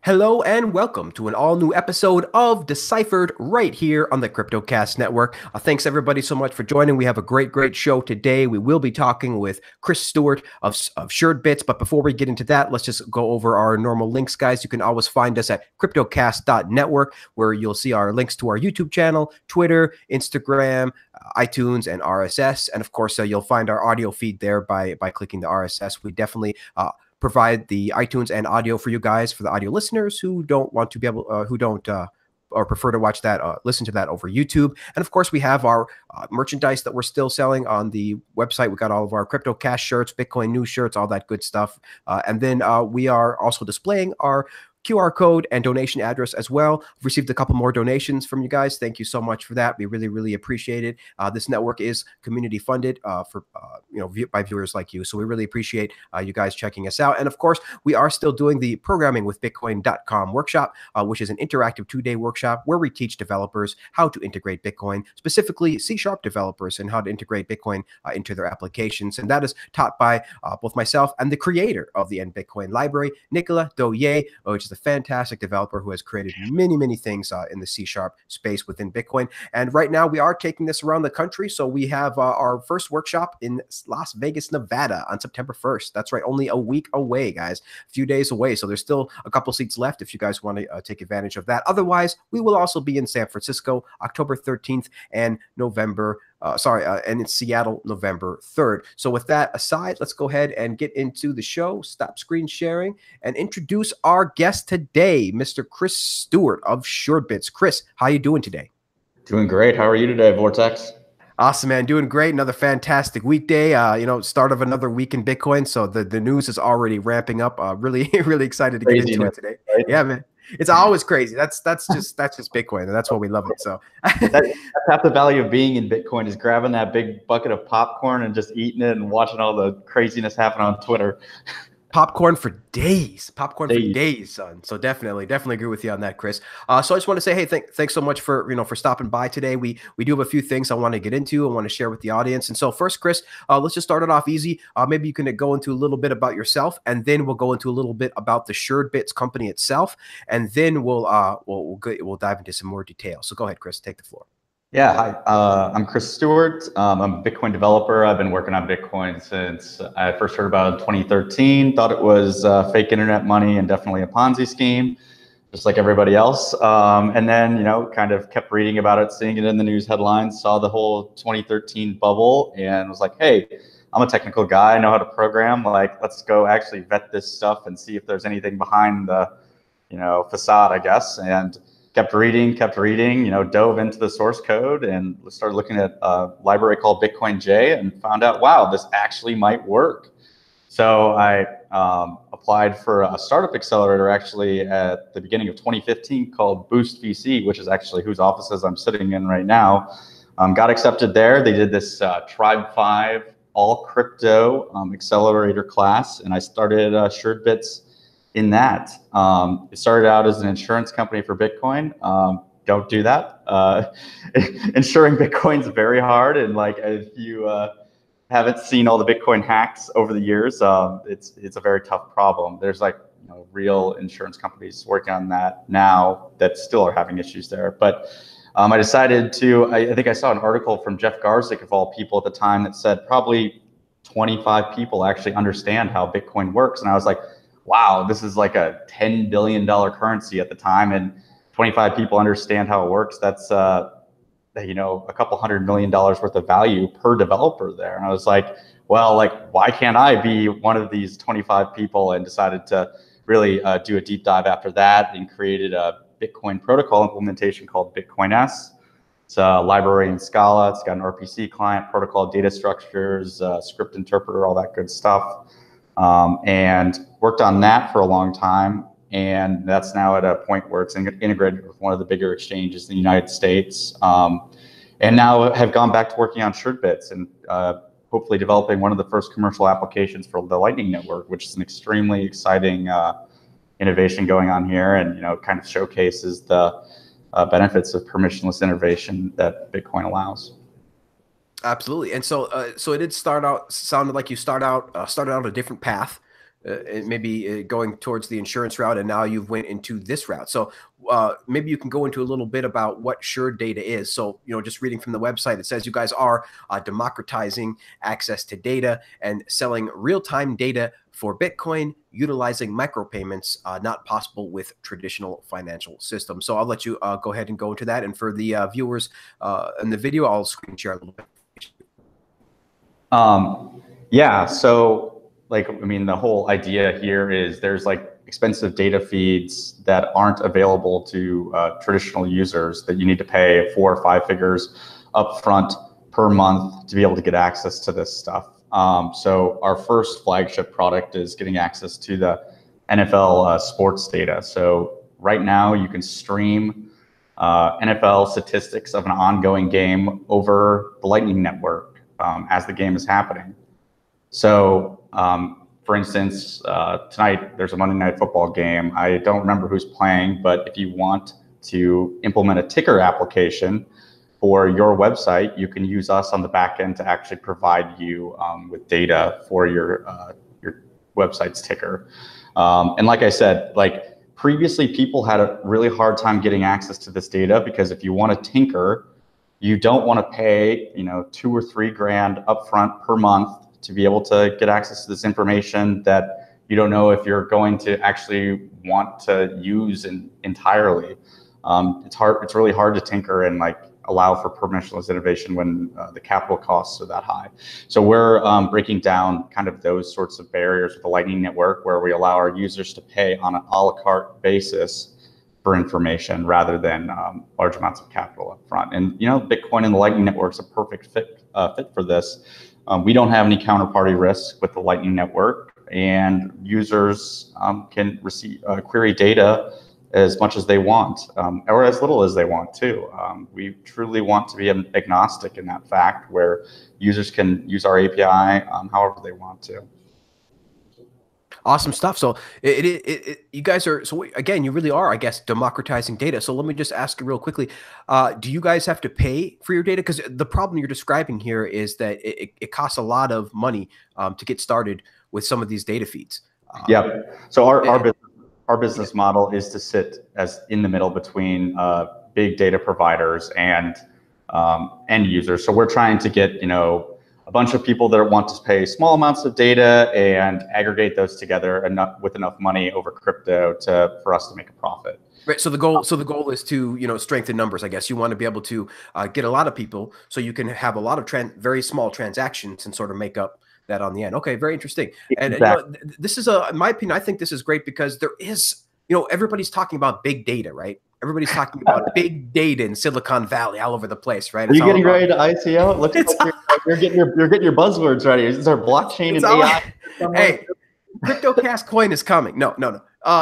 Hello and welcome to an all-new episode of Deciphered right here on the CryptoCast Network. Thanks everybody so much for joining. We have a great show today. We will be talking with Chris Stewart of SuredBits. But before we get into that, let's just go over our normal links, guys. You can always find us at cryptocast.network, where you'll see our links to our YouTube channel, Twitter, Instagram, iTunes, and RSS. And of course, you'll find our audio feed there by clicking the RSS. We definitely provide the iTunes and audio for you guys, for the audio listeners who don't want to be able, who don't or prefer to watch that, listen to that over YouTube. And of course, we have our merchandise that we're still selling on the website. We got all of our crypto cash shirts, Bitcoin news shirts, all that good stuff. And then we are also displaying our QR code and donation address as well. We've received a couple more donations from you guys. Thank you so much for that. We really appreciate it. This network is community funded by viewers like you. So we really appreciate you guys checking us out. And of course, we are still doing the programming with Bitcoin.com workshop, which is an interactive 2-day workshop where we teach developers how to integrate Bitcoin, specifically C# developers, and how to integrate Bitcoin into their applications. And that is taught by both myself and the creator of the Bitcoin library, Nicolas Doye, which is a fantastic developer who has created many things in the C# space within Bitcoin. And right now we are taking this around the country. So we have our first workshop in Las Vegas, Nevada on September 1st. That's right, only a week away, guys, a few days away. So there's still a couple seats left if you guys want to take advantage of that. Otherwise, we will also be in San Francisco, October 13th and and in Seattle, November 3rd. So with that aside, let's go ahead and get into the show. Stop screen sharing and introduce our guest today, Mr. Chris Stewart of SuredBits. Chris, how you doing today? Doing great. How are you today, Vortex? Awesome, man. Doing great. Another fantastic weekday. Start of another week in Bitcoin. So the news is already ramping up. Really excited to get into it today. Right? Yeah, man. It's always crazy. That's just Bitcoin, and that's why we love it. So that's half the value of being in Bitcoin, is grabbing that big bucket of popcorn and just eating it and watching all the craziness happen on Twitter. Popcorn for days, for days, son. So definitely agree with you on that, Chris. So I just want to say, hey, thanks so much for stopping by today. We do have a few things I want to get into. I want to share with the audience. And so first, Chris, let's just start it off easy. Maybe you can go into a little bit about yourself, and then we'll go into a little bit about the SuredBits company itself, and then we'll dive into some more details. So go ahead, Chris, take the floor. Yeah, hi. I'm Chris Stewart. I'm a Bitcoin developer. I've been working on Bitcoin since I first heard about it in 2013. Thought it was fake internet money and definitely a Ponzi scheme, just like everybody else. And then, kind of kept reading about it, seeing it in the news headlines, saw the whole 2013 bubble, and was like, hey, I'm a technical guy. I know how to program. Like, let's go actually vet this stuff and see if there's anything behind the, facade, I guess. And kept reading, dove into the source code and started looking at a library called Bitcoin J and found out, wow, this actually might work. So I applied for a startup accelerator actually at the beginning of 2015 called Boost VC, which is actually whose offices I'm sitting in right now. Got accepted there. They did this Tribe 5 all crypto accelerator class, and I started SuredBits in that. It started out as an insurance company for Bitcoin. Don't do that. Insuring Bitcoin's very hard, and like if you haven't seen all the Bitcoin hacks over the years, it's a very tough problem. There's real insurance companies working on that now that still are having issues there. But I decided to. I think I saw an article from Jeff Garzik of all people at the time that said probably 25 people actually understand how Bitcoin works, and I was like, wow, this is like a $10 billion currency at the time, and 25 people understand how it works. That's a couple $100 million worth of value per developer there. And I was like, well, why can't I be one of these 25 people? And decided to really do a deep dive after that and created a Bitcoin protocol implementation called Bitcoin S. It's a library in Scala. It's got an RPC client, protocol data structures, script interpreter, all that good stuff. And worked on that for a long time. And that's now at a point where it's integrated with one of the bigger exchanges in the United States. And now have gone back to working on SuredBits and hopefully developing one of the first commercial applications for the Lightning Network, which is an extremely exciting innovation going on here, and kind of showcases the benefits of permissionless innovation that Bitcoin allows. Absolutely. And so it did sounded like you started out a different path maybe going towards the insurance route, and now you've went into this route. So maybe you can go into a little bit about what Sure Data is. So, just reading from the website, it says you guys are democratizing access to data and selling real-time data for Bitcoin, utilizing micropayments not possible with traditional financial systems. So I'll let you go ahead and go into that. And for the viewers in the video, I'll screen share a little bit. Yeah, so the whole idea here is there's expensive data feeds that aren't available to traditional users that you need to pay 4 or 5 figures upfront per month to be able to get access to this stuff. So our first flagship product is getting access to the NFL sports data. So right now you can stream NFL statistics of an ongoing game over the Lightning Network as the game is happening. So, for instance, tonight there's a Monday Night Football game. I don't remember who's playing, but if you want to implement a ticker application for your website, you can use us on the back end to actually provide you with data for your website's ticker. And like I said, previously people had a really hard time getting access to this data because if you want to tinker, you don't want to pay, $2 or $3 grand upfront per month to be able to get access to this information that you don't know if you're going to actually want to use entirely. It's really hard to tinker and allow for permissionless innovation when the capital costs are that high. So we're breaking down kind of those sorts of barriers with the Lightning Network, where we allow our users to pay on an a la carte basis for information rather than large amounts of capital up front. And Bitcoin and the Lightning Network is a perfect fit for this. We don't have any counterparty risk with the Lightning Network, and users can query data as much as they want, or as little as they want too. We truly want to be agnostic in that fact, where users can use our API however they want to. Awesome stuff. So you guys are, so again, you really are, I guess, democratizing data. So let me just ask you real quickly, do you guys have to pay for your data? Because the problem you're describing here is that it costs a lot of money to get started with some of these data feeds. Yeah. So our business model is to sit as in the middle between big data providers and end users. So we're trying to get, a bunch of people that want to pay small amounts of data and aggregate those together with enough money over crypto for us to make a profit. Right. So the goal is to, strengthen numbers. I guess you want to be able to get a lot of people so you can have a lot of very small transactions and sort of make up that on the end. Okay. Very interesting. And exactly. This is in my opinion, I think this is great because there is, everybody's talking about big data, right? Everybody's talking about big data in Silicon Valley, all over the place, right? Are you getting ready to ICO? Looks like you're getting your buzzwords ready. Is our blockchain and AI? Hey, CryptoCast coin is coming. No.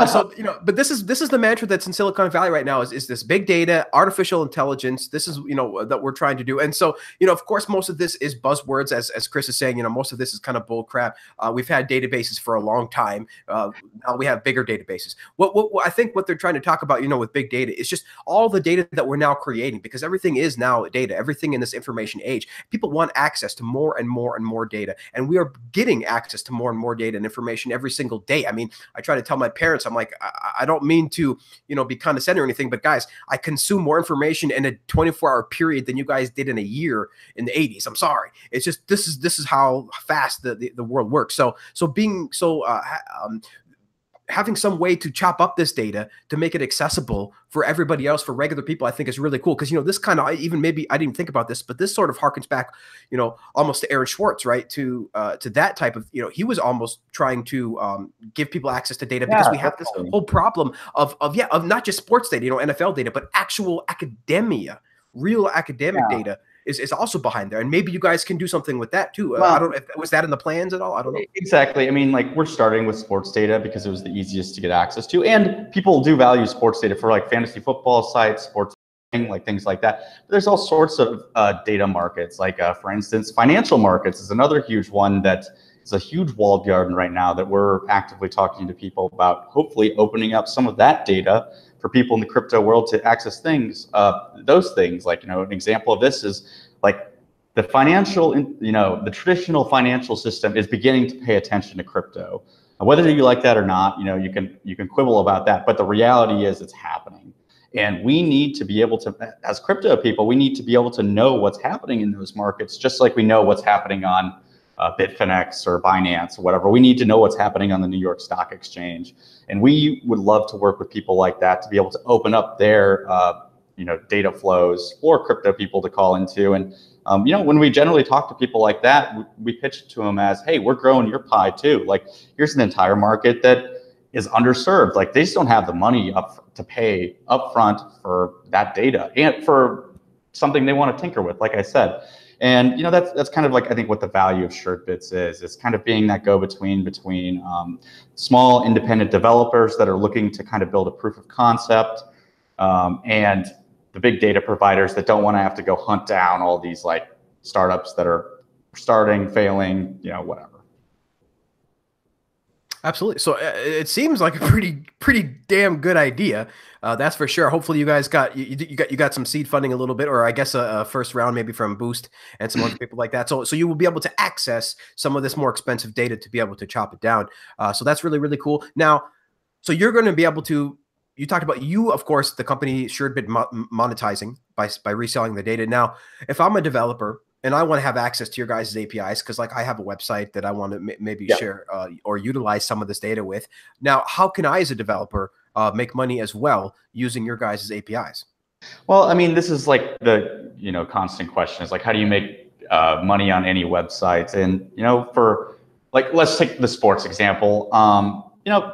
So but this is the mantra that's in Silicon Valley right now is this big data, artificial intelligence. This is that we're trying to do, and so of course most of this is buzzwords, as Chris is saying. Most of this is kind of bull crap. We've had databases for a long time. Now we have bigger databases. What I think what they're trying to talk about, with big data is just all the data that we're now creating, because everything is now data. Everything in this information age, people want access to more and more and more data, and we are getting access to more and more data and information every single day. I mean, I try to tell my parents, I'm like, I don't mean to, be condescending or anything, but guys, I consume more information in a 24-hour period than you guys did in a year in the 80s. I'm sorry. It's just, this is how fast the world works. So having some way to chop up this data to make it accessible for everybody else, for regular people, I think is really cool. Because, this kind of, even maybe I didn't think about this, but this sort of harkens back, almost to Aaron Schwartz, right? To that type of, he was almost trying to give people access to data because we have this whole problem of not just sports data, NFL data, but actual academia, real academic data is also behind there. And maybe you guys can do something with that too. I don't know, was that in the plans at all? I don't know. Exactly. I mean, we're starting with sports data because it was the easiest to get access to. And people do value sports data for fantasy football sites, sports, things like that. But there's all sorts of data markets. For instance, financial markets is another huge one that is a huge walled garden right now that we're actively talking to people about, hopefully opening up some of that data for people in the crypto world to access those things. An example of this is the financial, the traditional financial system is beginning to pay attention to crypto. Whether you like that or not, you can quibble about that, but the reality is it's happening. And we need to be able to, as crypto people, we need to be able to know what's happening in those markets, just like we know what's happening on Bitfinex or Binance or whatever. We need to know what's happening on the New York Stock Exchange. And we would love to work with people like that to be able to open up their data flows for crypto people to call into. And when we generally talk to people like that, we pitch it to them as, hey, we're growing your pie too. Like, here's an entire market that is underserved. Like, they just don't have the money to pay upfront for that data and for something they want to tinker with, like I said. And that's kind of like, I think, what the value of SuredBits is. It's kind of being that go-between between small independent developers that are looking to kind of build a proof of concept, and the big data providers that don't want to have to go hunt down all these like startups that are starting, failing, whatever. Absolutely. So it seems like a pretty damn good idea. That's for sure. Hopefully you guys got some seed funding a little bit, or I guess a first round maybe from Boost and some other people like that. So you will be able to access some of this more expensive data to be able to chop it down. So that's really, really cool. Now, so you're going to be able to. You talked about of course, the company SuredBit monetizing by reselling the data. Now, if I'm a developer and I want to have access to your guys' APIs, because like I have a website that I want to maybe share or utilize some of this data with. Now, how can I as a developer make money as well using your guys' APIs? Well, I mean, this is like the constant question is like, how do you make money on any website? And for like, let's take the sports example.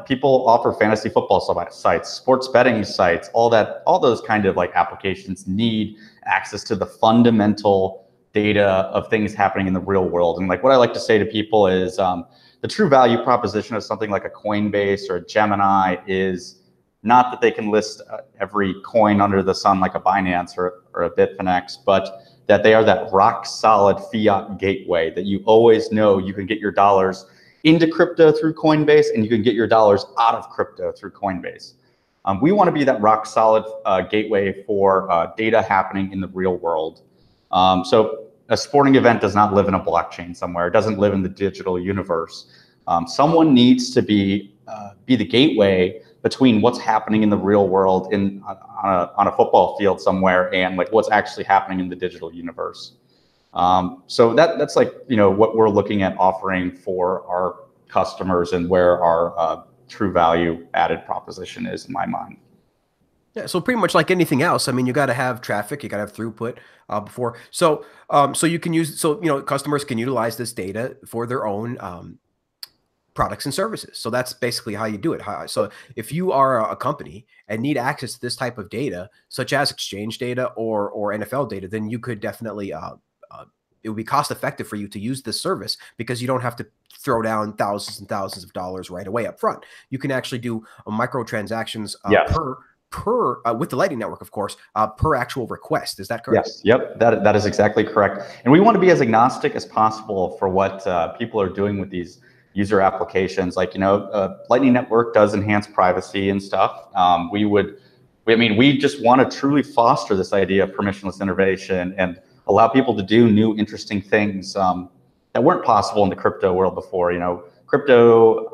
People offer fantasy football sites, sports betting sites, all those kind of like applications need access to the fundamental data of things happening in the real world. And like, what I like to say to people is the true value proposition of something like a Coinbase or a Gemini is not that they can list every coin under the sun like a Binance or a Bitfinex, but that they are that rock solid fiat gateway that you always know you can get your dollars into crypto through Coinbase, and you can get your dollars out of crypto through Coinbase. We want to be that rock solid gateway for data happening in the real world. So a sporting event does not live in a blockchain somewhere. It doesn't live in the digital universe. Someone needs to be the gateway between what's happening in the real world on a football field somewhere and like what's actually happening in the digital universe. So that's like, what we're looking at offering for our customers and where our true value added proposition is in my mind. Yeah, so pretty much like anything else, I mean, you got to have traffic, you got to have throughput before. So you can customers can utilize this data for their own products and services. So that's basically how you do it. So if you are a company and need access to this type of data, such as exchange data or NFL data, then you could definitely it would be cost effective for you to use this service because you don't have to throw down thousands and thousands of dollars right away up front. You can actually do microtransactions per with the Lightning Network, of course, per actual request. Is that correct? Yes. Yep. That is exactly correct. And we want to be as agnostic as possible for what people are doing with these user applications. Like, Lightning Network does enhance privacy and stuff. We just want to truly foster this idea of permissionless innovation and allow people to do new, interesting things that weren't possible in the crypto world before. Crypto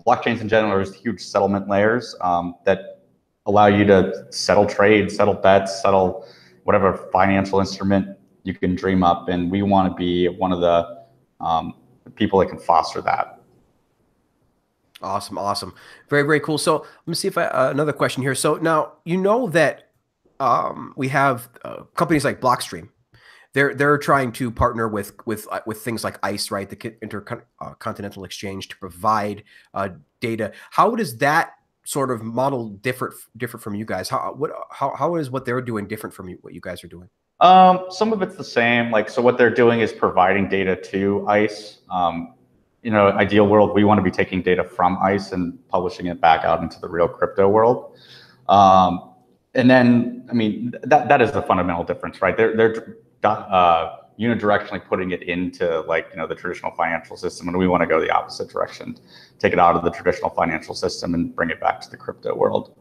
blockchains in general are huge settlement layers that allow you to settle trades, settle bets, settle whatever financial instrument you can dream up. And we want to be one of the people that can foster that. Awesome. Very, very cool. So let me see if another question here. So now, that we have companies like Blockstream. They're trying to partner with things like ICE, right? The Intercontinental Exchange, to provide data. How does that sort of model differ from you guys? How is what they're doing different from what you guys are doing? Some of it's the same. Like, so what they're doing is providing data to ICE. Ideal world, we want to be taking data from ICE and publishing it back out into the real crypto world. And then, that is the fundamental difference, right? They're unidirectionally putting it into the traditional financial system, and we want to go the opposite direction, take it out of the traditional financial system and bring it back to the crypto world.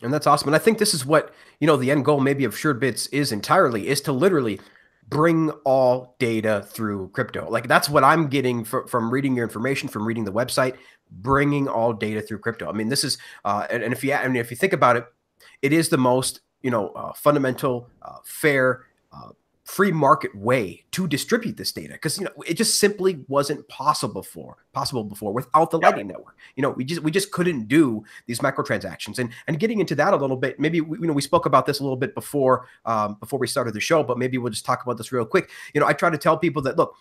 And that's awesome. And I think this is what the end goal maybe of SuredBits is to literally bring all data through crypto. Like that's what I'm getting from reading your information, from reading the website, bringing all data through crypto. I mean, this is, and if you think about it, it is the most, fundamental, fair, free market way to distribute this data, because it just simply wasn't possible before without the Lightning Network. We just couldn't do these microtransactions. And getting into that a little bit, maybe we spoke about this a little bit before we started the show, but maybe we'll just talk about this real quick. I try to tell people that look,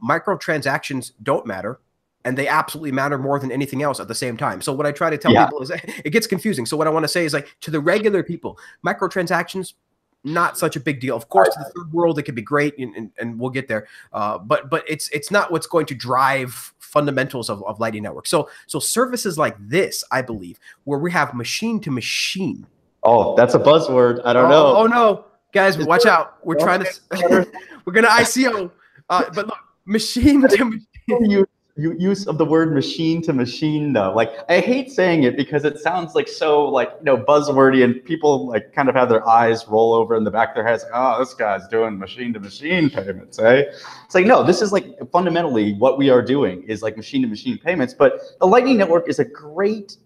microtransactions don't matter, and they absolutely matter more than anything else at the same time. So what I try to tell people is it gets confusing. So what I want to say is, like, to the regular people, microtransactions, not such a big deal. Of course, to the third world, it could be great, and we'll get there. But it's not what's going to drive fundamentals of Lightning Network. So services like this, I believe, where we have machine to machine. Oh, that's a buzzword. I don't know. Oh no, guys, watch out. We're trying to we're gonna ICO. But look, machine to machine. Use of the word machine to machine, though. Like, I hate saying it because it sounds like so, like, buzzwordy, and people like kind of have their eyes roll over in the back of their heads. Like, oh, this guy's doing machine to machine payments, eh? It's like, no, this is like fundamentally what we are doing is like machine to machine payments. But the Lightning Network is a great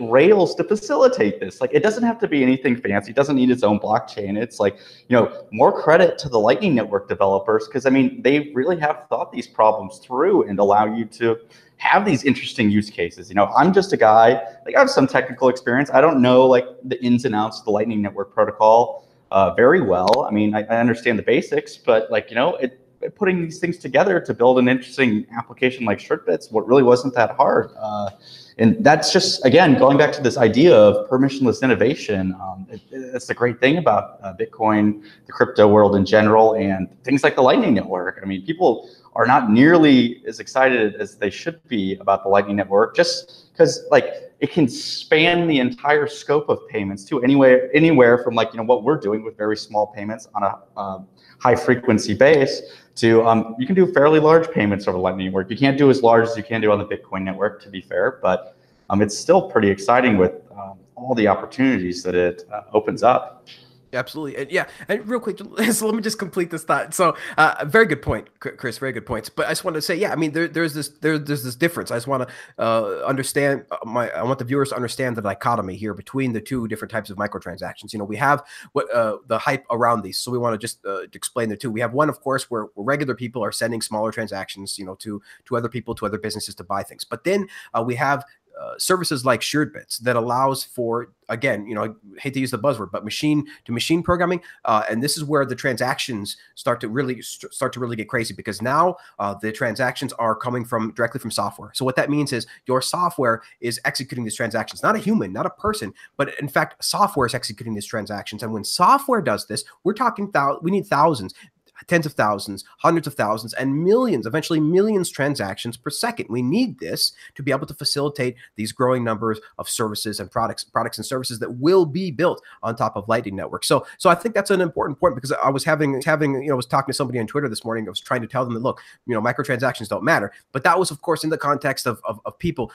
rails to facilitate this. Like, it doesn't have to be anything fancy. It doesn't need its own blockchain. It's like, more credit to the Lightning Network developers, because I mean, they really have thought these problems through and allow you to have these interesting use cases. I'm just a guy, like, I have some technical experience. I don't know like the ins and outs of the Lightning Network protocol very well. I mean, I understand the basics, but like, putting these things together to build an interesting application like SuredBits, what really wasn't that hard. And that's just, again, going back to this idea of permissionless innovation. That's the great thing about Bitcoin, the crypto world in general, and things like the Lightning Network. I mean, people are not nearly as excited as they should be about the Lightning Network, just because like it can span the entire scope of payments to anywhere from like, what we're doing with very small payments on a high frequency base to you can do fairly large payments over Lightning Network. You can't do as large as you can do on the Bitcoin network, to be fair, but it's still pretty exciting with all the opportunities that it opens up. Absolutely. And yeah. And real quick, so let me just complete this thought. So very good point, Chris, very good points. But I just wanted to say, yeah, I mean, there's this difference. I just want to understand I want the viewers to understand the dichotomy here between the two different types of microtransactions. We have what the hype around these. So we want to just explain the two. We have one, of course, where regular people are sending smaller transactions, to other people, to other businesses to buy things. But then we have services like SuredBits that allows for, again, I hate to use the buzzword, but machine to machine programming. And this is where the transactions start to really get crazy, because now the transactions are coming directly from software. So what that means is your software is executing these transactions, not a human, not a person, but in fact, software is executing these transactions. And when software does this, we're talking we need thousands, tens of thousands, hundreds of thousands, and millions, eventually millions transactions per second. We need this to be able to facilitate these growing numbers of services and products and services that will be built on top of Lightning Network. So I think that's an important point, because I was was talking to somebody on Twitter this morning. I was trying to tell them that, look, microtransactions don't matter. But that was, of course, in the context of people.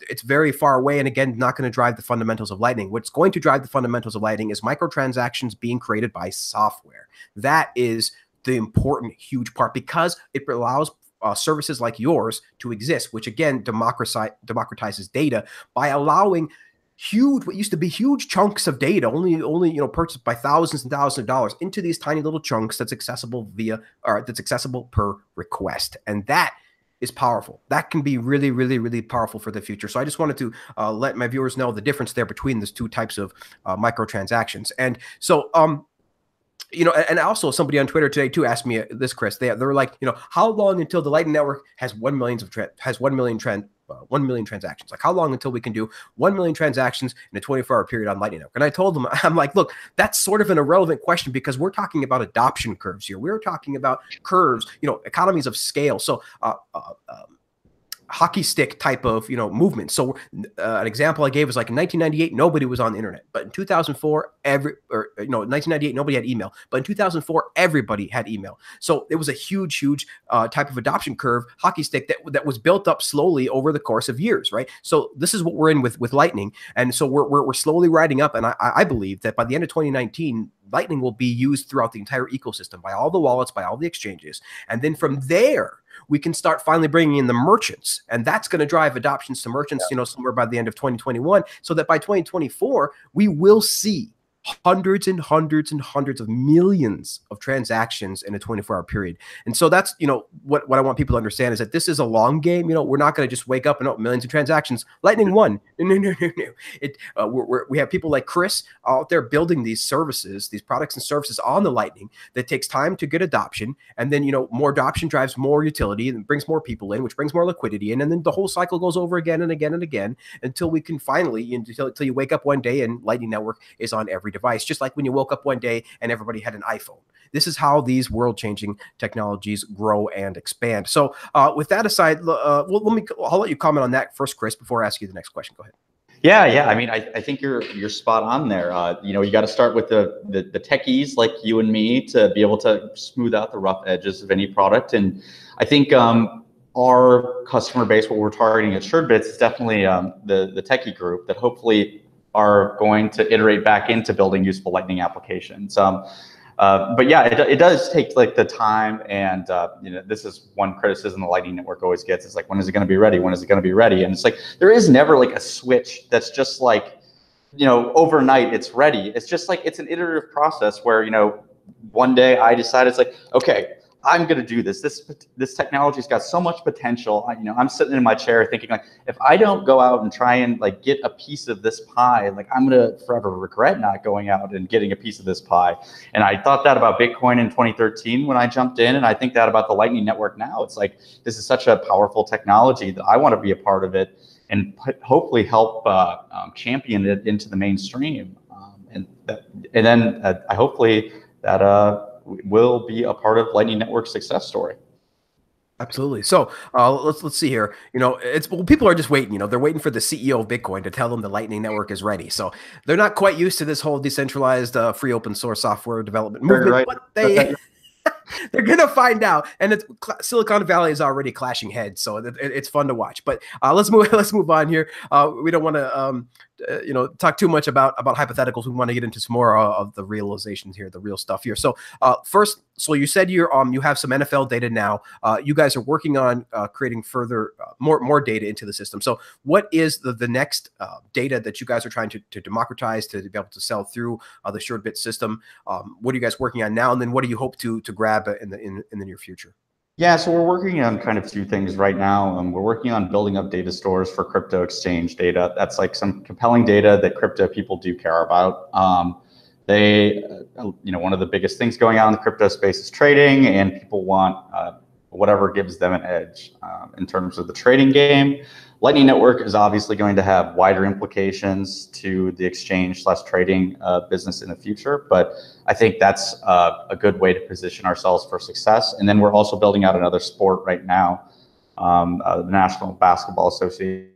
It's very far away, and again, not going to drive the fundamentals of Lightning. What's going to drive the fundamentals of Lightning is microtransactions being created by software. That is the important, huge part, because it allows services like yours to exist, which again democratizes data by allowing what used to be huge chunks of data, only purchased by thousands and thousands of dollars, into these tiny little chunks that's accessible per request. And that is powerful. That can be really, really, really powerful for the future. So I just wanted to let my viewers know the difference there between these two types of microtransactions. And so and also somebody on Twitter today too asked me this, Chris. They were like, how long until the Lightning Network has 1 million transactions? Like, how long until we can do 1 million transactions in a 24-hour period on Lightning Network? And I told them, I'm like, look, that's sort of an irrelevant question, because we're talking about adoption curves here. We're talking about curves, economies of scale. So hockey stick type of, movement. So an example I gave was like in 1998, nobody was on the internet, but in 2004, 1998, nobody had email, but in 2004, everybody had email. So it was a huge type of adoption curve, hockey stick that was built up slowly over the course of years, right? So this is what we're in with Lightning, and so we're slowly riding up, and I believe that by the end of 2019, Lightning will be used throughout the entire ecosystem by all the wallets, by all the exchanges, and then from there we can start finally bringing in the merchants, and that's going to drive adoptions to merchants, somewhere by the end of 2021, so that by 2024 we will see hundreds and hundreds and hundreds of millions of transactions in a 24-hour period. And so that's, what I want people to understand is that this is a long game. We're not going to just wake up and millions of transactions. Lightning one. No. We have people like Chris out there building these services, these products and services on the Lightning that takes time to get adoption. And then, more adoption drives more utility and brings more people in, which brings more liquidity in. And then the whole cycle goes over again and again and again until we can finally, until you wake up one day and Lightning Network is on every device, just like when you woke up one day and everybody had an iPhone. This is how these world-changing technologies grow and expand. So with that aside, I'll let you comment on that first, Chris, before I ask you the next question. Go ahead. Yeah. I mean, I think you're spot on there. You got to start with the techies like you and me to be able to smooth out the rough edges of any product. And I think our customer base, what we're targeting at SuredBits, is definitely the techie group that hopefully are going to iterate back into building useful Lightning applications. But yeah, it does take like the time, and this is one criticism the Lightning Network always gets, is like, when is it going to be ready? When is it going to be ready? And it's like, there is never like a switch that's just like, overnight it's ready. It's just like, it's an iterative process where, one day I decide, it's like, okay, I'm going to do this. This technology's got so much potential. I'm sitting in my chair thinking, like, if I don't go out and try and like get a piece of this pie, like, I'm going to forever regret not going out and getting a piece of this pie. And I thought that about Bitcoin in 2013 when I jumped in, and I think that about the Lightning Network now. It's like, this is such a powerful technology that I want to be a part of it and hopefully help champion it into the mainstream. And then hopefully that will be a part of Lightning Network's success story. Absolutely. So let's see here. People are just waiting. They're waiting for the CEO of Bitcoin to tell them the Lightning Network is ready. So they're not quite used to this whole decentralized free open source software development movement, right. But they're gonna find out. And Silicon Valley is already clashing heads, so it's fun to watch. But let's move on here. We don't want to talk too much about hypotheticals. We want to get into some more of the realizations here, the real stuff here. So first, so you said you have some NFL data now. You guys are working on creating further more data into the system. So what is the next data that you guys are trying to democratize to be able to sell through the SuredBits system? What are you guys working on now, and then what do you hope to grab in the near future? Yeah, so we're working on kind of two things right now. We're working on building up data stores for crypto exchange data. That's like some compelling data that crypto people do care about. One of the biggest things going on in the crypto space is trading, and people want whatever gives them an edge in terms of the trading game. Lightning Network is obviously going to have wider implications to the exchange/trading business in the future, but I think that's a good way to position ourselves for success. And then we're also building out another sport right now, the National Basketball Association.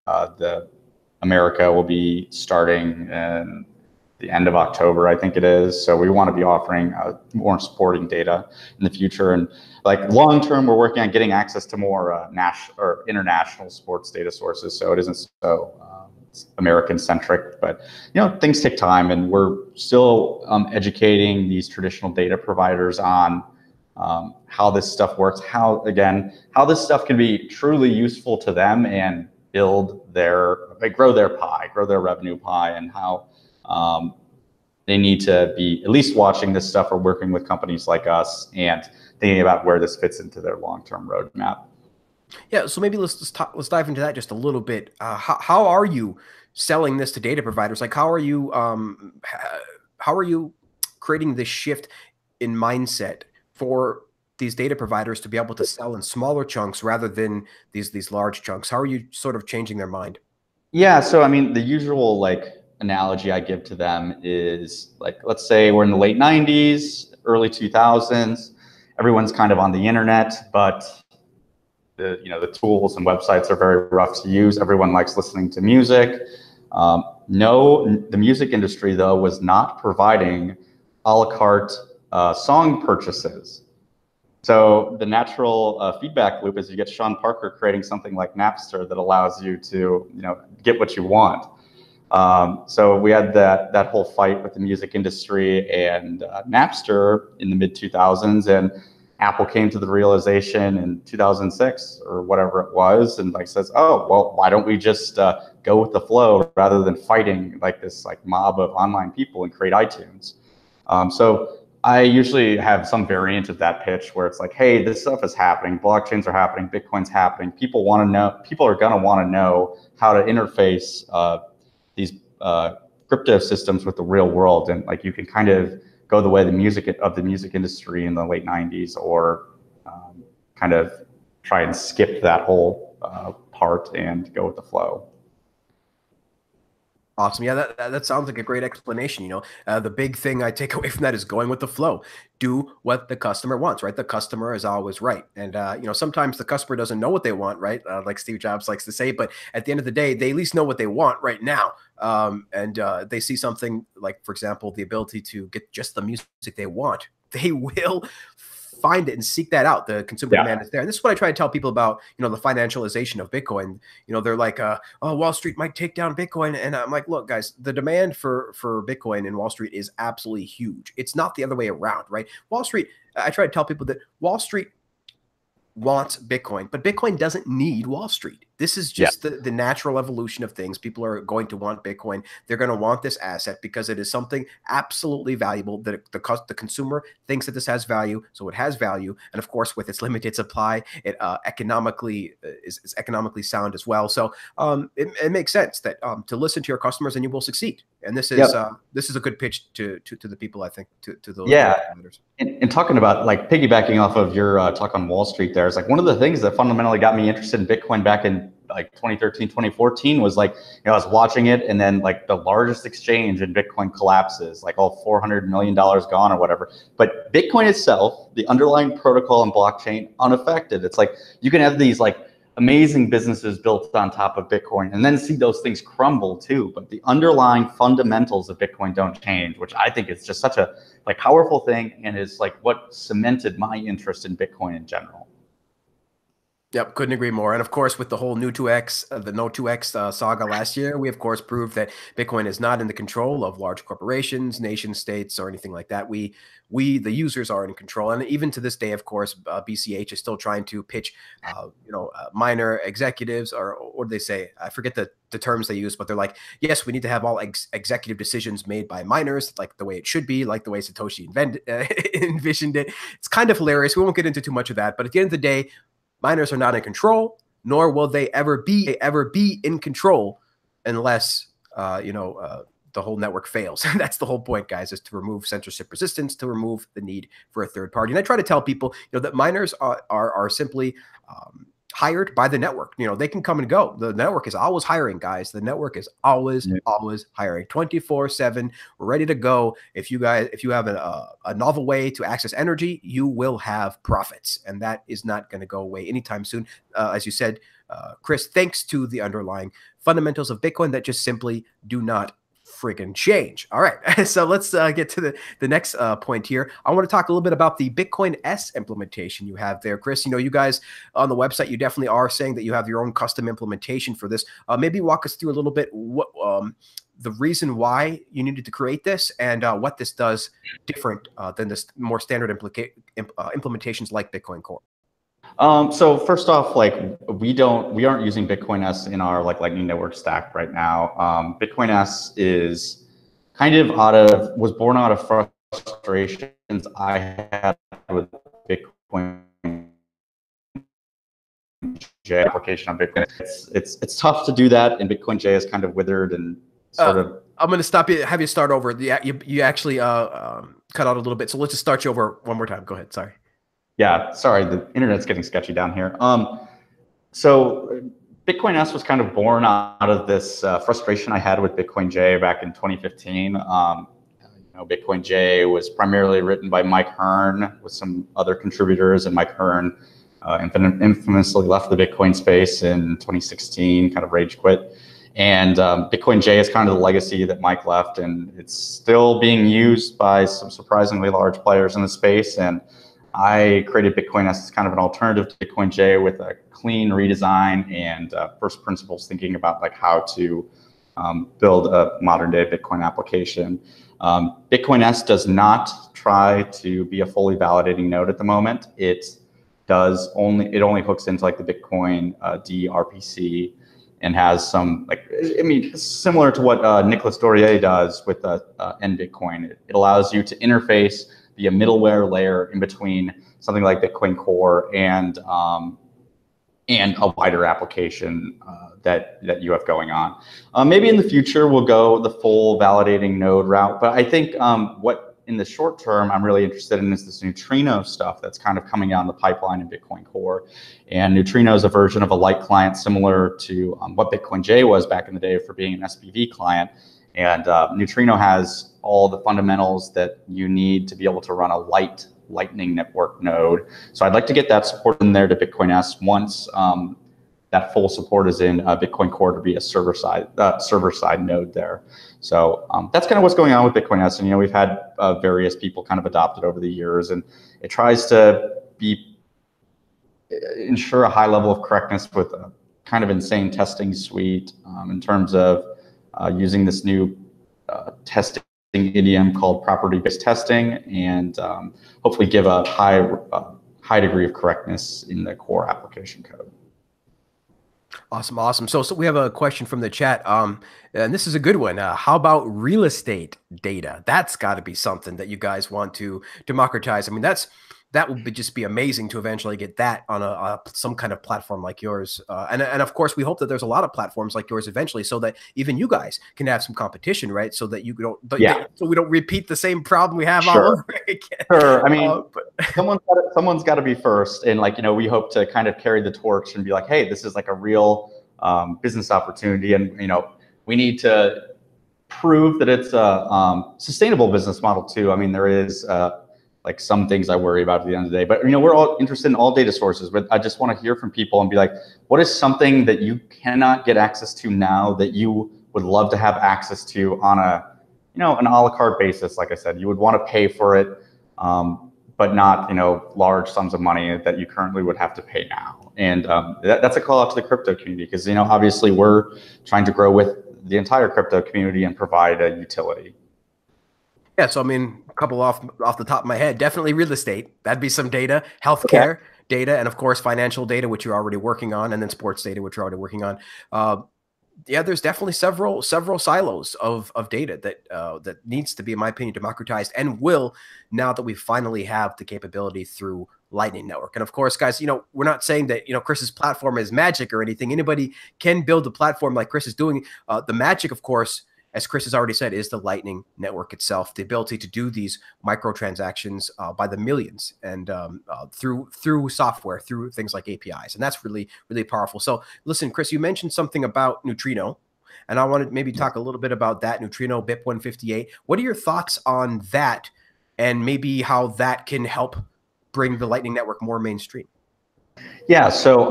The America will be starting in the end of October, I think it is. So we want to be offering more sporting data in the future. And like long term, we're working on getting access to more national or international sports data sources. So it isn't so American centric, but things take time, and we're still educating these traditional data providers on how this stuff works, how this stuff can be truly useful to them and grow their pie, grow their revenue pie, and how they need to be at least watching this stuff or working with companies like us and thinking about where this fits into their long-term roadmap. Yeah, so maybe let's dive into that just a little bit. How are you selling this to data providers? Like, how are you creating this shift in mindset for these data providers to be able to sell in smaller chunks rather than these large chunks? How are you sort of changing their mind? Yeah, so I mean, the usual analogy I give to them is let's say we're in the late 90s, early 2000s. Everyone's kind of on the internet, but the tools and websites are very rough to use. Everyone likes listening to music. No, the music industry though was not providing a la carte song purchases. So the natural feedback loop is you get Sean Parker creating something like Napster that allows you to get what you want. So we had that whole fight with the music industry and Napster in the mid 2000s, and Apple came to the realization in 2006 or whatever it was, and like says, oh well, why don't we just go with the flow rather than fighting like this mob of online people and create iTunes. So I usually have some variant of that pitch where it's like, hey, this stuff is happening, blockchains are happening, Bitcoin's happening. People are gonna want to know how to interface these crypto systems with the real world, and like you can kind of go the way the music industry in the late 90s, or kind of try and skip that whole part and go with the flow. Awesome. Yeah, that sounds like a great explanation. The big thing I take away from that is going with the flow. Do what the customer wants, right? The customer is always right. And, sometimes the customer doesn't know what they want, right? Like Steve Jobs likes to say, but at the end of the day, they at least know what they want right now. And they see something like, for example, the ability to get just the music they want. They will find it and seek that out. The consumer demand is there. And this is what I try to tell people about, the financialization of Bitcoin. They're like, oh, Wall Street might take down Bitcoin. And I'm like, look, guys, the demand for Bitcoin in Wall Street is absolutely huge. It's not the other way around, right? Wall Street, I try to tell people that Wall Street wants Bitcoin, but Bitcoin doesn't need Wall Street. This is just the natural evolution of things. People are going to want Bitcoin. They're going to want this asset because it is something absolutely valuable that the consumer thinks that this has value. So it has value. And of course, with its limited supply, it economically is economically sound as well. So it makes sense that to listen to your customers and you will succeed. And this is a good pitch to the people, I think, to those. And talking about like piggybacking off of your talk on Wall Street, there is like one of the things that fundamentally got me interested in Bitcoin back in like 2013, 2014 was like, I was watching it, and then like the largest exchange in Bitcoin collapses, like all $400 million gone or whatever. But Bitcoin itself, the underlying protocol and blockchain, unaffected. It's like you can have these like amazing businesses built on top of Bitcoin and then see those things crumble too. But the underlying fundamentals of Bitcoin don't change, which I think is just such a like powerful thing, and is like what cemented my interest in Bitcoin in general. Yep, couldn't agree more. And of course, with the whole new 2x, the no 2x saga last year, we of course proved that Bitcoin is not in the control of large corporations, nation states, or anything like that. We the users are in control. And even to this day, of course, BCH is still trying to pitch, minor executives, or what do they say? I forget the terms they use, but they're like, yes, we need to have all executive decisions made by miners, like the way it should be, like the way Satoshi envisioned it. It's kind of hilarious. We won't get into too much of that. But at the end of the day, miners are not in control, nor will they ever be in control unless the whole network fails. And that's the whole point, guys, is to remove censorship resistance, to remove the need for a third party. And I try to tell people, that miners are simply hired by the network. They can come and go. The network is always hiring, guys. The network is always hiring 24/7. We're ready to go. If you have a novel way to access energy, you will have profits, and that is not going to go away anytime soon. As you said, Chris, thanks to the underlying fundamentals of Bitcoin that just simply do not friggin' change. All right, so let's get to the next point here. I want to talk a little bit about the Bitcoin S implementation you have there, Chris. You guys on the website, you definitely are saying that you have your own custom implementation for this. Maybe walk us through a little bit what the reason why you needed to create this, and what this does different than this more standard implementations like Bitcoin Core. So first off, like we aren't using Bitcoin S in our like Lightning Network stack right now. Bitcoin S is kind of was born out of frustrations I had with Bitcoin J application on Bitcoin. It's tough to do that, and Bitcoin J is kind of withered and sort of. I'm going to stop you, have you start over. You actually cut out a little bit, so let's just start you over one more time. Go ahead. Sorry. Yeah, sorry, the internet's getting sketchy down here. So Bitcoin S was kind of born out of this frustration I had with Bitcoin J back in 2015. Bitcoin J was primarily written by Mike Hearn with some other contributors, and Mike Hearn infamously left the Bitcoin space in 2016, kind of rage quit. And Bitcoin J is kind of the legacy that Mike left, and it's still being used by some surprisingly large players in the space. And I created Bitcoin as kind of an alternative to Bitcoin J with a clean redesign and first principles thinking about like how to build a modern day Bitcoin application. Bitcoin S does not try to be a fully validating node at the moment. It only hooks into like the Bitcoin D RPC and has some like, I mean, similar to what Nicolas Dorier does with NBitcoin. It allows you to interface via middleware layer in between something like Bitcoin Core and a wider application that you have going on. Maybe in the future we'll go the full validating node route, but I think what in the short term I'm really interested in is this neutrino stuff that's kind of coming out in the pipeline in Bitcoin Core. And neutrino is a version of a light client similar to what Bitcoin J was back in the day for being an SPV client. And neutrino has all the fundamentals that you need to be able to run a Lightning Network node. So I'd like to get that support in there to Bitcoin S once that full support is in Bitcoin Core to be a server side node there. So that's kind of what's going on with Bitcoin S. And we've had various people kind of adopt it over the years, and it tries to ensure a high level of correctness with a kind of insane testing suite in terms of using this new testing idiom called property-based testing, and hopefully give a high degree of correctness in the core application code. Awesome. So we have a question from the chat, and this is a good one. How about real estate data? That's got to be something that you guys want to democratize. I mean, that would just be amazing to eventually get that on some kind of platform like yours. And of course, we hope that there's a lot of platforms like yours eventually, so that even you guys can have some competition, right? So that you don't, so we don't repeat the same problem we have all over again. Sure. I mean, someone's got to be first, and we hope to kind of carry the torch and be like, hey, this is like a real business opportunity, and we need to prove that it's a sustainable business model too. I mean, there is like some things I worry about at the end of the day, but we're all interested in all data sources. But I just want to hear from people and be like, what is something that you cannot get access to now that you would love to have access to on an a la carte basis? Like I said, you would want to pay for it, but not large sums of money that you currently would have to pay now. And that's a call out to the crypto community, because obviously we're trying to grow with the entire crypto community and provide a utility. Yeah, so I mean, a couple off the top of my head, definitely real estate. That'd be some data, healthcare data, and of course financial data, which you're already working on, and then sports data, which you're already working on. Yeah, there's definitely several silos of data that needs to be, in my opinion, democratized, and will, now that we finally have the capability through Lightning Network. And of course, guys, we're not saying that Chris's platform is magic or anything. Anybody can build a platform like Chris is doing. The magic, of course, as Chris has already said, is the Lightning Network itself, the ability to do these microtransactions by the millions, and through software, through things like APIs. And that's really, really powerful. So listen, Chris, you mentioned something about neutrino, and I wanted to maybe talk a little bit about that neutrino BIP158. What are your thoughts on that, and maybe how that can help bring the Lightning Network more mainstream? Yeah, so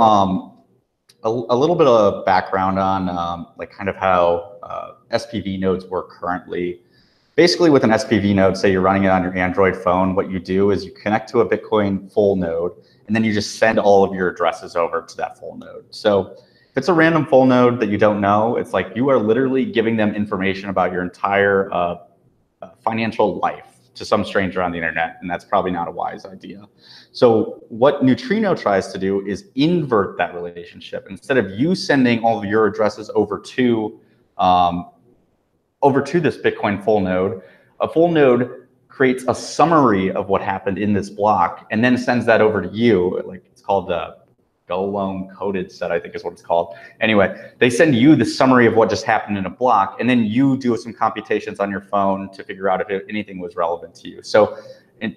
a little bit of background on like kind of how SPV nodes work currently. Basically, with an SPV node, say you're running it on your Android phone, what you do is you connect to a Bitcoin full node, and then you just send all of your addresses over to that full node. So if it's a random full node that you don't know, it's like you are literally giving them information about your entire financial life to some stranger on the internet, and that's probably not a wise idea. So what neutrino tries to do is invert that relationship. Instead of you sending all of your addresses over to this Bitcoin full node, a full node creates a summary of what happened in this block and then sends that over to you. Like, it's called the Golem coded set, I think is what it's called. Anyway, they send you the summary of what just happened in a block, and then you do some computations on your phone to figure out if anything was relevant to you. So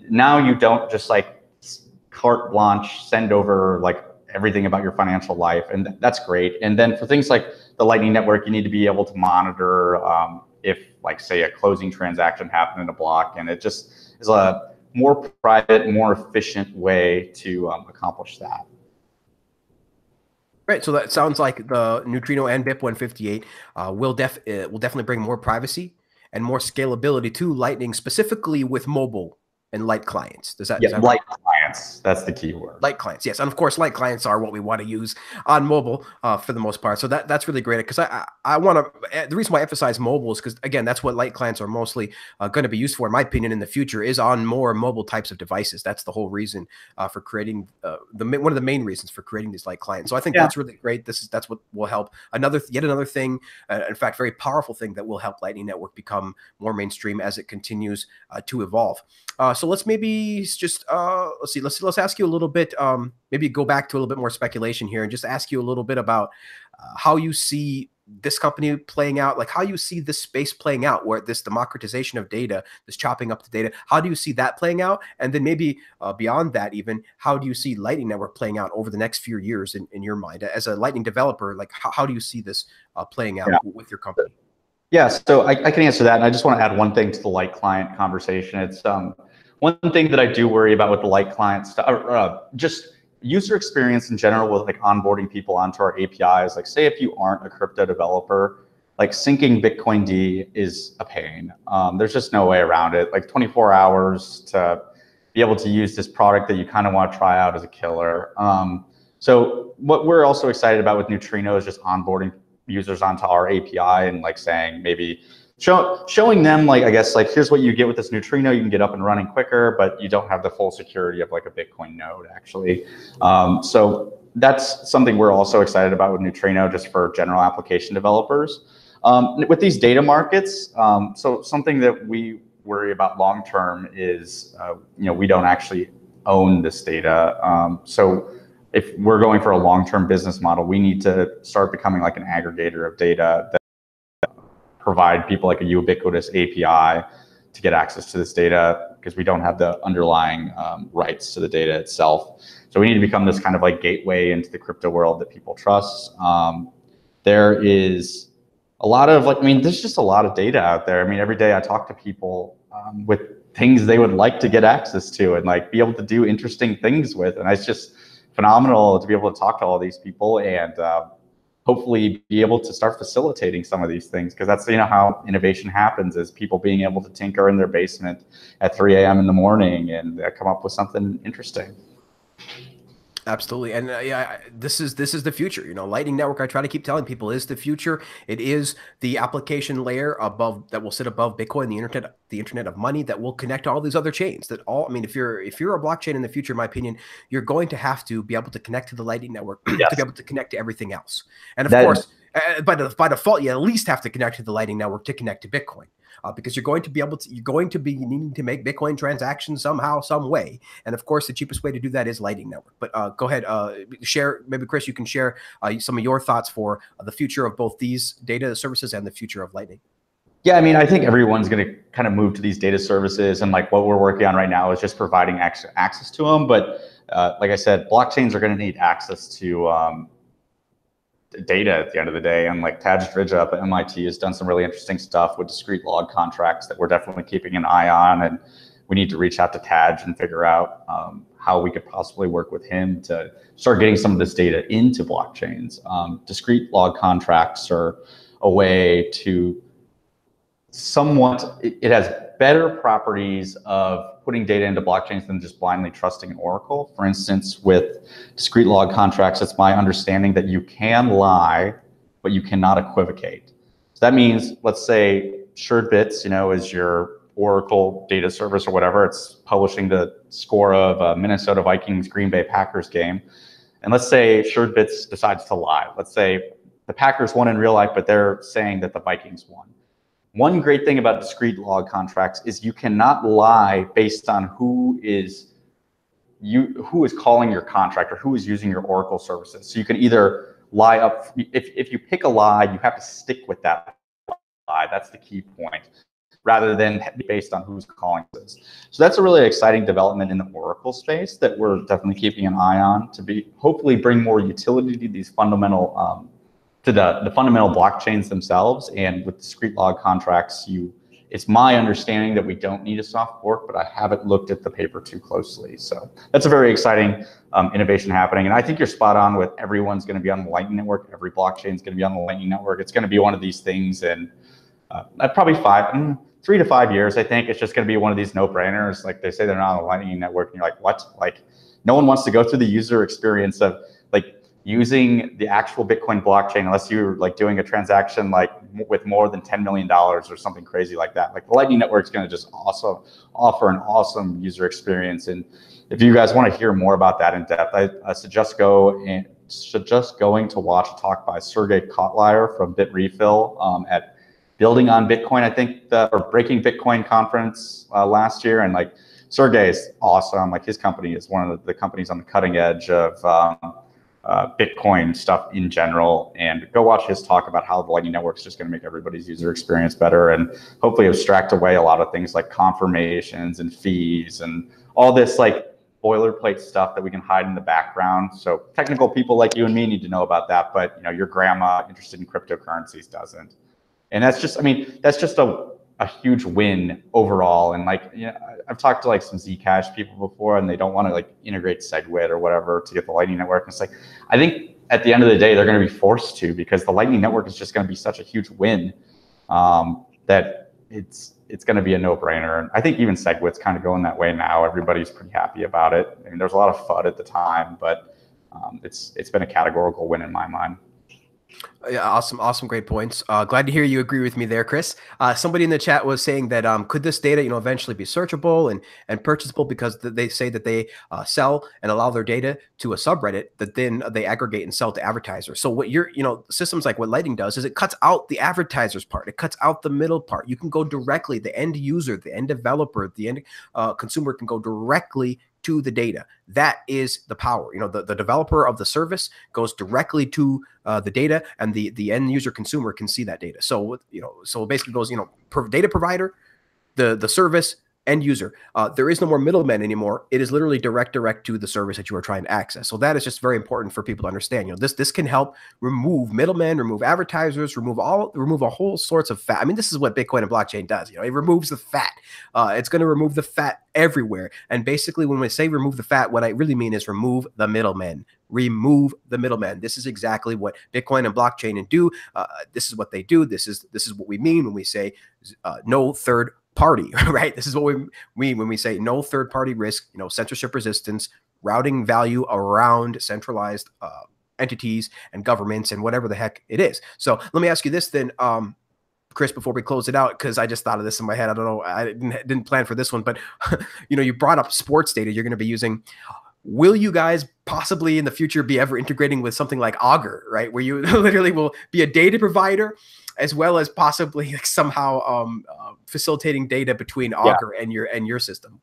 now you don't just like carte blanche send over like everything about your financial life, and that's great. And then for things like the Lightning Network, you need to be able to monitor if, like, say, a closing transaction happened in a block, and it just is a more private, more efficient way to accomplish that. Right. So that sounds like the Neutrino and BIP 158 will definitely bring more privacy and more scalability to Lightning, specifically with mobile and light clients. Yeah, Does that light clients. That's the key word. light clients, yes, and of course light clients are what we want to use on mobile for the most part, so that's really great because I want to, the reason why I emphasize mobile is because again that's what light clients are mostly going to be used for in my opinion in the future, is on more mobile types of devices. That's the whole reason for creating one of the main reasons for creating these light clients. So I think that's really great. That's what will help yet another thing, in fact very powerful thing that will help Lightning Network become more mainstream as it continues to evolve. So let's maybe just let's ask you a little bit. Maybe go back to a little bit more speculation here, and just ask you a little bit about how you see this company playing out, like how you see this space playing out, where this democratization of data, this chopping up the data. How do you see that playing out? And then maybe beyond that, even how do you see Lightning Network playing out over the next few years in your mind as a Lightning developer? Like how do you see this playing out with your company? Yeah, so I can answer that. And I just want to add one thing to the light client conversation. It's one thing that I do worry about with the light client stuff, just user experience in general with like onboarding people onto our APIs. Like say if you aren't a crypto developer, like syncing Bitcoin D is a pain. There's just no way around it. Like 24 hours to be able to use this product that you kind of want to try out as a killer. So what we're also excited about with Neutrino is just onboarding users onto our API and like saying maybe showing them like, I guess, like here's what you get with this Neutrino. You can get up and running quicker, but you don't have the full security of like a Bitcoin node actually. So that's something we're also excited about with Neutrino, just for general application developers. With these data markets, so something that we worry about long term is, we don't actually own this data. So if we're going for a long-term business model, we need to start becoming like an aggregator of data that provide people like a ubiquitous API to get access to this data, because we don't have the underlying rights to the data itself. So we need to become this kind of like gateway into the crypto world that people trust. There is a lot of there's just a lot of data out there. I mean, every day I talk to people with things they would like to get access to and like be able to do interesting things with. And it's just phenomenal to be able to talk to all these people and hopefully be able to start facilitating some of these things, because that's how innovation happens, is people being able to tinker in their basement at 3 a.m. in the morning and come up with something interesting. Absolutely. And this is the future. Lightning Network, I try to keep telling people, is the future. It is the application layer that will sit above Bitcoin, the internet of money, that will connect all these other chains. If you're a blockchain in the future, in my opinion, you're going to have to be able to connect to the Lightning Network to be able to connect to everything else. And of course, by default, you at least have to connect to the Lightning Network to connect to Bitcoin. Because you're going to be needing to make Bitcoin transactions somehow, some way. And of course, the cheapest way to do that is Lightning Network. But go ahead, share, maybe Chris, you can share some of your thoughts for the future of both these data services and the future of Lightning. Yeah, I mean, I think everyone's going to kind of move to these data services, and like what we're working on right now is just providing access to them. But like I said, blockchains are going to need access to data at the end of the day. And like Taj Dridja up at MIT has done some really interesting stuff with discrete log contracts that we're definitely keeping an eye on. And we need to reach out to Taj and figure out how we could possibly work with him to start getting some of this data into blockchains. Discrete log contracts are a way to it has better properties of putting data into blockchains than just blindly trusting an oracle. For instance, with discrete log contracts, it's my understanding that you can lie, but you cannot equivocate. So that means, let's say SuredBits, is your Oracle data service or whatever. It's publishing the score of a Minnesota Vikings Green Bay Packers game. And let's say SuredBits decides to lie. Let's say the Packers won in real life, but they're saying that the Vikings won. One great thing about discrete log contracts is you cannot lie based on who is calling your contract or who is using your Oracle services. So you can either lie up. If you pick a lie, you have to stick with that lie. That's the key point, rather than based on who's calling this. So that's a really exciting development in the Oracle space that we're definitely keeping an eye on to hopefully bring more utility to these fundamental to the fundamental blockchains themselves. And with discrete log contracts, you it's my understanding that we don't need a soft fork, but I haven't looked at the paper too closely. So that's a very exciting innovation happening. And I think you're spot on with everyone's going to be on the Lightning Network. Every blockchain is going to be on the Lightning Network. It's going to be one of these things in probably 3 to 5 years. I think it's just going to be one of these no-brainers. Like they say they're not on the Lightning Network, and you're like, what? Like no one wants to go through the user experience of like using the actual Bitcoin blockchain unless you're like doing a transaction like with more than $10 million or something crazy like that. Like the Lightning Network is going to just also offer an awesome user experience. And if you guys want to hear more about that in depth, I suggest going to watch a talk by Sergey Kotliar from BitRefill at Building on Bitcoin, I think, or Breaking Bitcoin conference last year. And like Sergey is awesome. Like his company is one of the companies on the cutting edge of Bitcoin stuff in general. And go watch his talk about how the Lightning Network is just going to make everybody's user experience better and hopefully abstract away a lot of things like confirmations and fees and all this like boilerplate stuff that we can hide in the background. So technical people like you and me need to know about that, but you know, your grandma interested in cryptocurrencies doesn't. And that's just, I mean, that's just a huge win overall. And like, you know, I've talked to like some Zcash people before, and they don't want to like integrate SegWit or whatever to get the Lightning Network. And it's like, I think at the end of the day, they're going to be forced to, because the Lightning Network is just going to be such a huge win that it's going to be a no-brainer. And I think even SegWit's kind of going that way now. Everybody's pretty happy about it. I mean, there's a lot of FUD at the time, but it's been a categorical win in my mind. Yeah, awesome, great points. Glad to hear you agree with me there, Chris. Somebody in the chat was saying that could this data, you know, eventually be searchable and purchasable, because they say that they sell and allow their data to a subreddit that then they aggregate and sell to advertisers. So what systems like what Lightning does is it cuts out the advertisers part, it cuts out the middle part. You can go directly, the end user, the end developer, the end consumer can go directly to the data. That is the power. You know, the developer of the service goes directly to the data, and the end user consumer can see that data. So, you know, so it basically goes, you know, data provider, the service, end user. There is no more middlemen anymore. It is literally direct to the service that you are trying to access. So that is just very important for people to understand. You know, this can help remove middlemen, remove advertisers, remove a whole sorts of fat. I mean, this is what Bitcoin and blockchain does. You know, it removes the fat. It's going to remove the fat everywhere. And basically, when we say remove the fat, what I really mean is remove the middlemen. Remove the middlemen. This is exactly what Bitcoin and blockchain do. This is what they do. This is what we mean when we say no third party, right? This is what we mean when we say no third party risk, you know, censorship resistance, routing value around centralized entities and governments and whatever the heck it is. So let me ask you this then, Chris, before we close it out, because I just thought of this in my head. I don't know, I didn't plan for this one, but you know, you brought up sports data you're going to be using. Will you guys possibly in the future be ever integrating with something like Augur, right? Where you literally will be a data provider as well as possibly like somehow facilitating data between Augur and your system?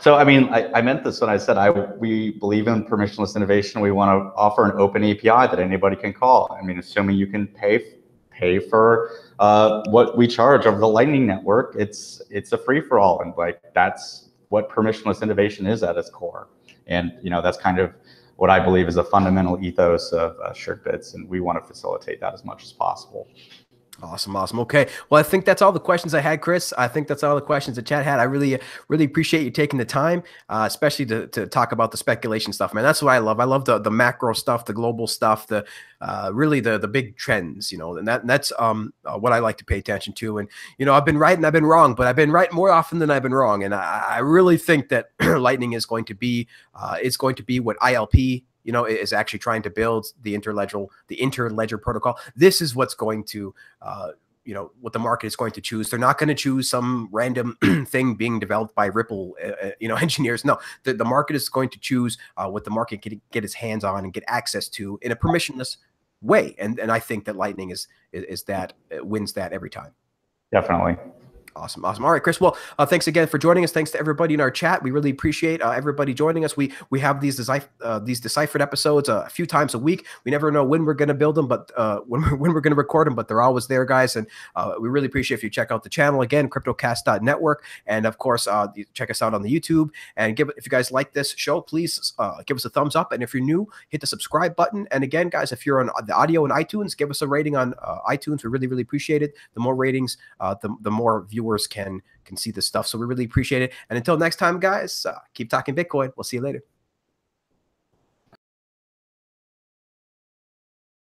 So, I mean, I meant this when I said we believe in permissionless innovation. We want to offer an open API that anybody can call. I mean, assuming you can pay for what we charge over the Lightning Network, it's a free for all, and like that's what permissionless innovation is at its core. And you know, that's kind of what I believe is a fundamental ethos of SuredBits, and we want to facilitate that as much as possible. Awesome. Okay. Well, I think that's all the questions I had, Chris. I think that's all the questions the chat had. I really appreciate you taking the time, especially to talk about the speculation stuff, man. That's what I love. I love the macro stuff, the global stuff, really the big trends, you know, and that's what I like to pay attention to. And, you know, I've been right and I've been wrong, but I've been right more often than I've been wrong. And I really think that Lightning is going to be what ILP, you know, is actually trying to build the interledger protocol. This is what's going to, you know, what the market is going to choose. They're not going to choose some random thing being developed by Ripple, you know, engineers. No, the market is going to choose what the market can get its hands on and get access to in a permissionless way. And I think that Lightning is that wins that every time. Definitely. Awesome. All right, Chris. Well, thanks again for joining us. Thanks to everybody in our chat. We really appreciate everybody joining us. We have these deciphered episodes a few times a week. We never know when we're going to build them, but when we're going to record them, but they're always there, guys. And we really appreciate if you check out the channel again, cryptocast.network, and of course, you check us out on the YouTube. And if you guys like this show, please give us a thumbs up. And if you're new, hit the subscribe button. And again, guys, if you're on the audio and iTunes, give us a rating on iTunes. We really appreciate it. The more ratings, the more viewers viewers can see this stuff. So we really appreciate it. And until next time, guys, keep talking Bitcoin. We'll see you later.